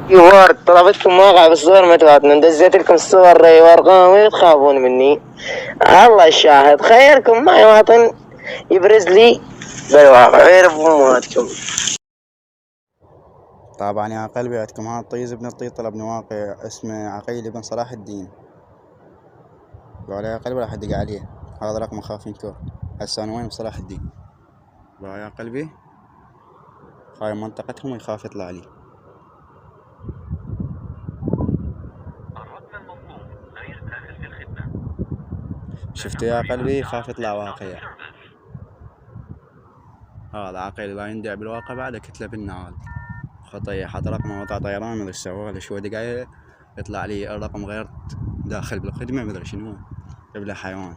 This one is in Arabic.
يوارد طلبتكم واقع بالصور متواتنا دزيت لكم الصور وارقامي وتخافون مني. الله الشاهد خيركم ما يواطن يبرز لي بالواقع غير بأمهاتكم. طبعا يا قلبي عندكم هذا الطيز بن الطيطلة بن واقع اسمه عقيل بن صلاح الدين. قال يا قلبي راح ادق عليه، هذا رقم خاف ينكر. هسه انا وين بصلاح الدين؟ قال يا قلبي هاي منطقتهم ويخاف يطلع لي. شفتوا يا قلبي خاف يطلع واقع. هذا عقيل لا يندع بالواقع بعد كتله بالنار. خطية حط رقمه وطع طيران مدري سواه شوي دقايق يطلع لي الرقم غير داخل بالخدمة مدري شنو، يبلع حيوان.